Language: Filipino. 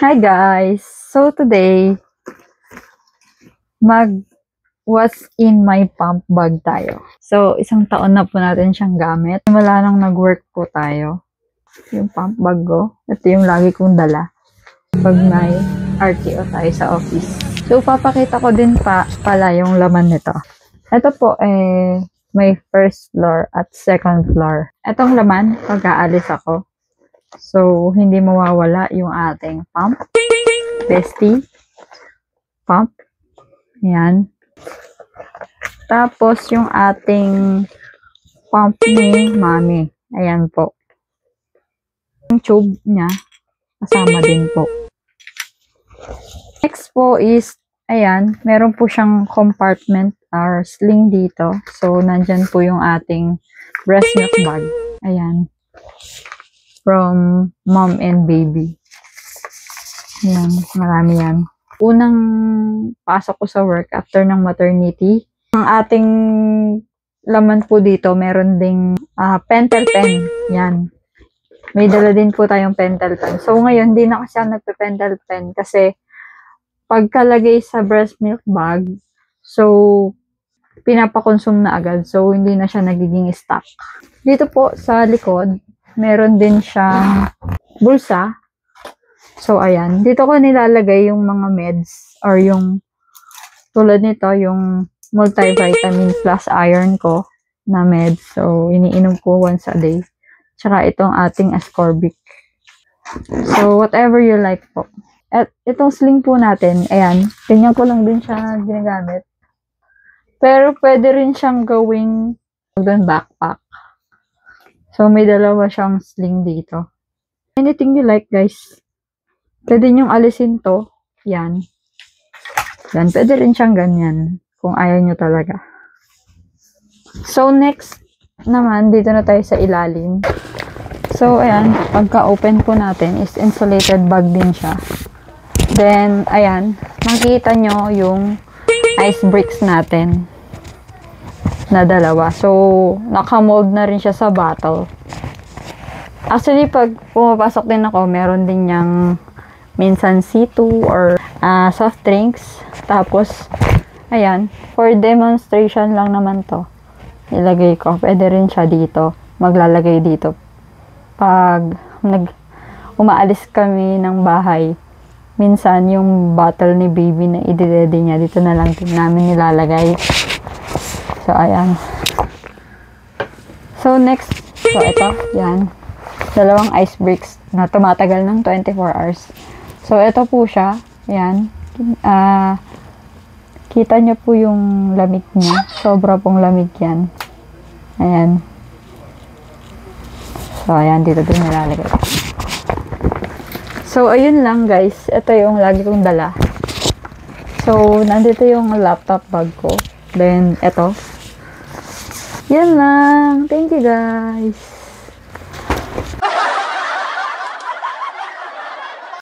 Hi guys! So today, what's in my pump bag tayo. So isang taon na po natin siyang gamit. Simula nang nag-work po tayo. Yung pump bag ko, ito yung lagi kong dala pag may RTO tayo sa office. So papakita ko din pala yung laman nito. Ito po may first floor at second floor. Itong laman, pag-aalis ako. So hindi mawawala yung ating pump. Bestie pump. Yan. Tapos, yung ating pump ni Mami. Ayan po. Yung tube niya, kasama din po. Next po is, ayan, meron po siyang compartment or sling dito. So, nandyan po yung ating breast milk bag. Ayan. From mom and baby. Ayan, marami yan. Unang pasok ko sa work after ng maternity, ang ating laman po dito, meron ding pentel pen. Yan. May dala din po tayong pentel pen. So, ngayon, hindi na kasi ako nagpe-pentel pen kasi pagkalagay sa breast milk bag, so, pinapakonsume na agad. So, hindi na siya nagiging stock. Dito po sa likod, meron din siyang bulsa. So, ayan. Dito ko nilalagay yung mga meds or yung tulad nito, yung multivitamin plus iron ko na meds. So, iniinom ko once a day. Tsaka itong ating ascorbic. So, whatever you like po. At itong sling po natin, ayan. Ganyan ko lang din siya ginagamit. Pero pwede rin siyang gawing backpack. So, may dalawa siyang sling dito. Anything you like, guys. Pwede nyong alisin to. Yan. Yan. Pwede rin siyang ganyan. Kung ayaw nyo talaga. So, next naman, dito na tayo sa ilalim. So, ayan. Pagka-open po natin is insulated bag din siya. Then, ayan. Makikita nyo yung ice bricks natin na dalawa. So, naka-mold na rin siya sa bottle. Actually, pag pumapasok din ako, meron din niyang minsan C2 or soft drinks. Tapos, ayan, for demonstration lang naman to. Ilagay ko. Pwede rin siya dito. Maglalagay dito. Pag umaalis kami ng bahay, minsan yung bottle ni baby na i-ready niya, dito na lang din namin nilalagay. So, ayan. So, next. So, ito. Yan. Dalawang ice bricks na tumatagal ng 24 hours. So, ito po siya. Ayan. Kita nyo po yung lamig niya. Sobra pong lamig yan. Ayan. So, ayan. Dito din nilalagay. So, ayun lang guys. Ito yung lagi kong dala. So, nandito yung laptop bag ko. Then, ito. Yan lang. Thank you guys.